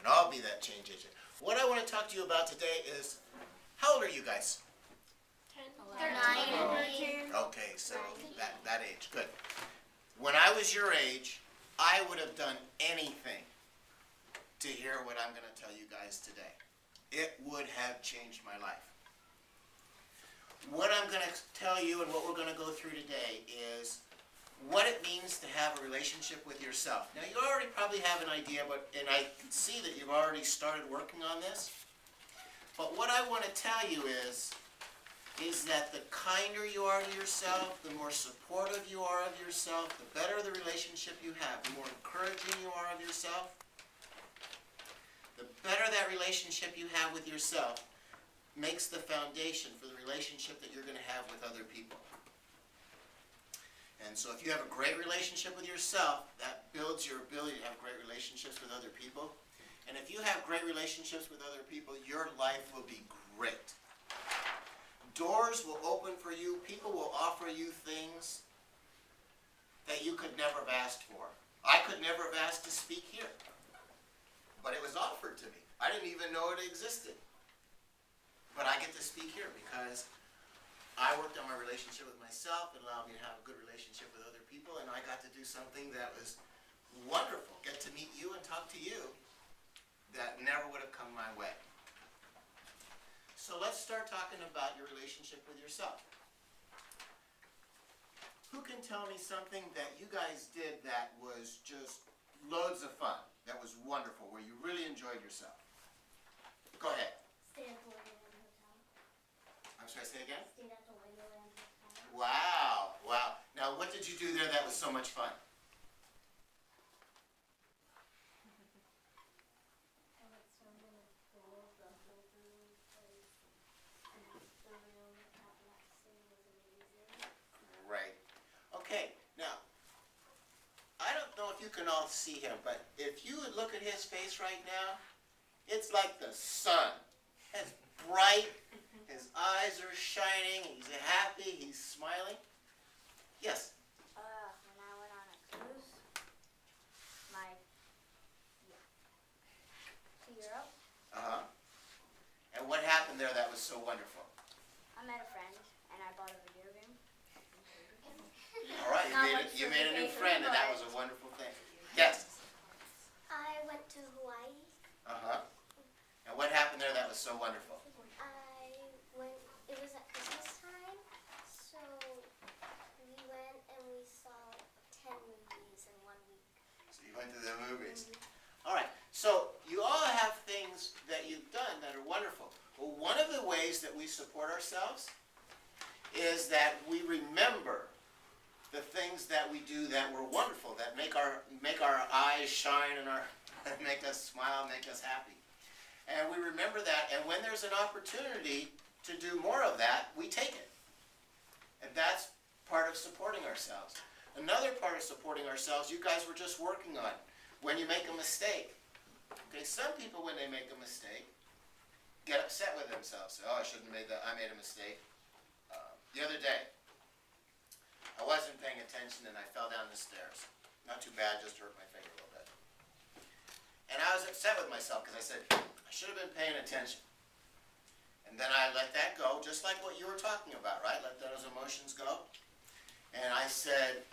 can all be that change agent. What I want to talk to you about today is, how old are you guys? 13. Okay, so that age, good. When I was your age, I would have done anything to hear what I'm going to tell you guys today. It would have changed my life. What I'm going to tell you and what we're going to go through today is what it means to have a relationship with yourself. Now, you already probably have an idea, and I can see that you've already started working on this. But what I want to tell you is that the kinder you are to yourself, the more supportive you are of yourself, the better the relationship you have, the more encouraging you are of yourself, the better that relationship you have with yourself makes the foundation for the relationship that you're going to have with other people. And so if you have a great relationship with yourself, that builds your ability to have great relationships with other people. And if you have great relationships with other people, your life will be great. Doors will open for you. People will offer you things that you could never have asked for. I could never have asked to speak here, but it was offered to me. I didn't even know it existed. But I get to speak here because I worked on my relationship with myself. It allowed me to have a good relationship with other people, and I got to do something that was wonderful. Get to meet you and talk to you that never would have come my way. So let's start talking about your relationship with yourself. Who can tell me something that you guys did that was just loads of fun, that was wonderful, where you really enjoyed yourself? Go ahead. Stayed at the Wonderland Hotel. I'm sorry, say again? Stayed at the Wonderland Hotel. Wow, wow. Now, what did you do there that was so much fun? I went swimming in the pool, the whole room was, and the room at Lexington was amazing. Right. Okay, now, I don't know if you can all see him, but if you would look at his face right now, it's like the sun. It's bright, his eyes are shining, he's happy, he's smiling. Yes? When I went on a cruise, to Europe, Uh-huh. And what happened there that was so wonderful? I met a friend, and I bought a video game. All right, Not you much made a new education, friend, and that but- was a wonderful thing. Yes? I went to Hawaii. Uh-huh. And what happened there that was so wonderful? It was at Christmas time, so we went and we saw 10 movies in 1 week. So you went to the movies. All right, so you all have things that you've done that are wonderful. Well, one of the ways that we support ourselves is that we remember the things that we do that were wonderful, that make our eyes shine and make us smile, make us happy. And we remember that, and when there's an opportunity to do more of that, we take it. And that's part of supporting ourselves. Another part of supporting ourselves, you guys were just working on, when you make a mistake. Okay, some people, when they make a mistake, get upset with themselves. Say, oh, I shouldn't have made that. I made a mistake. The other day, I wasn't paying attention and I fell down the stairs. Not too bad, just hurt my finger a little bit. And I was upset with myself because I said, I should have been paying attention. And then I let that go, just like what you were talking about, right? Let those emotions go. And I said,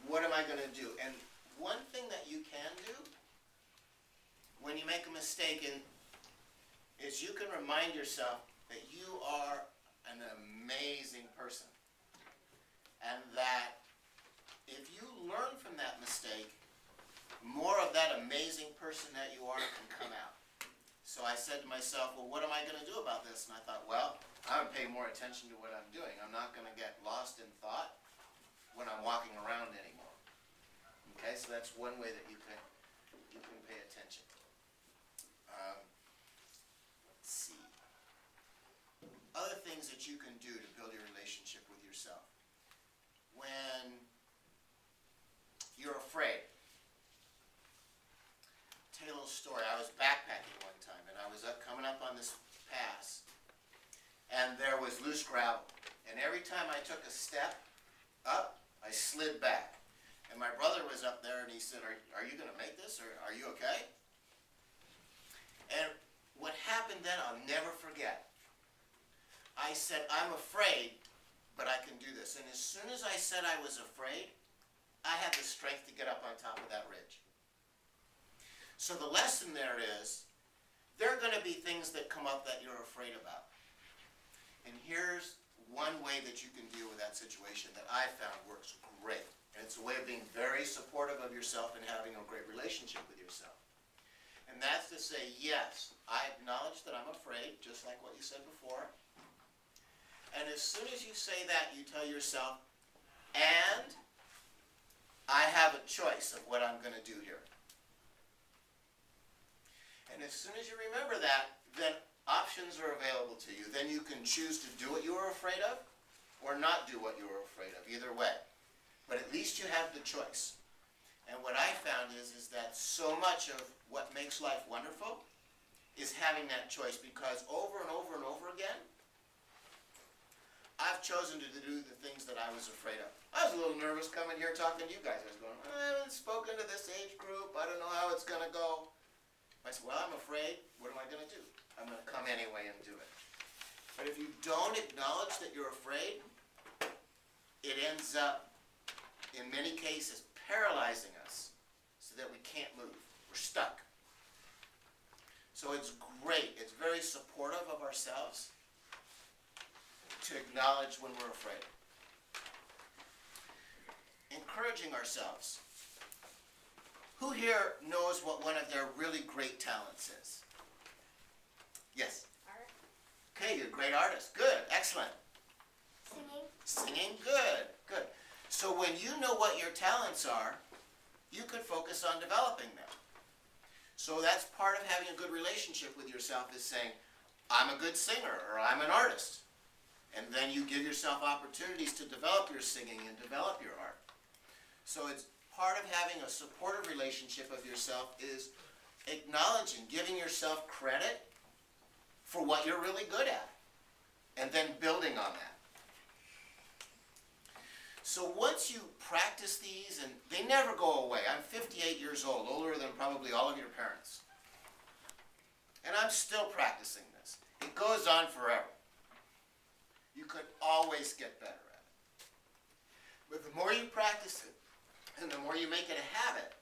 what am I going to do? And one thing that you can do when you make a mistake is you can remind yourself that you are an amazing person. And that if you learn from that mistake, more of that amazing person that you are can come out. So I said to myself, well, what am I going to do about this? And I thought, well, I'm going to pay more attention to what I'm doing. I'm not going to get lost in thought when I'm walking around anymore. Okay, so that's one way that you can pay attention. Let's see. Other things that you can do to build your relationship with yourself. When you're afraid. I'll tell you a little story. I was backpacking one time, and I was coming up on this pass, and there was loose gravel. And every time I took a step up, I slid back. And my brother was up there, and he said, are you going to make this, or are you okay? I said, I'm afraid, but I can do this. And as soon as I said I was afraid, I had the strength to get up on top of that ridge. So the lesson there is, there are going to be things that come up that you're afraid about. And here's one way that you can deal with that situation that I found works great. And it's a way of being very supportive of yourself and having a great relationship with yourself. And that's to say, yes, I acknowledge that I'm afraid, just like what you said before. And as soon as you say that, you tell yourself, and I have a choice of what I'm going to do here. And as soon as you remember that, then options are available to you. Then you can choose to do what you were afraid of or not do what you were afraid of, either way. But at least you have the choice. And what I found is that so much of what makes life wonderful is having that choice, because over and over and over again, I've chosen to do the things that I was afraid of. I was a little nervous coming here talking to you guys. I was going, I haven't spoken to this age group. I don't know how it's going to go. I said, well, I'm afraid. What am I going to do? I'm going to come anyway and do it. But if you don't acknowledge that you're afraid, it ends up, in many cases, paralyzing us so that we can't move. We're stuck. So it's great. It's very supportive of ourselves to acknowledge when we're afraid. Encouraging ourselves. Who here knows what one of their really great talents is? Yes? Art. Okay, you're a great artist. Good, excellent. Singing. Singing, good, good. So when you know what your talents are, you could focus on developing them. So that's part of having a good relationship with yourself, is saying, I'm a good singer, or I'm an artist. And then you give yourself opportunities to develop your singing and develop your art. So it's part of having a supportive relationship of yourself is acknowledging, giving yourself credit for what you're really good at, and then building on that. So once you practice these, and they never go away. I'm 58 years old, older than probably all of your parents. And I'm still practicing this. It goes on forever. You could always get better at it. But the more you practice it, and the more you make it a habit,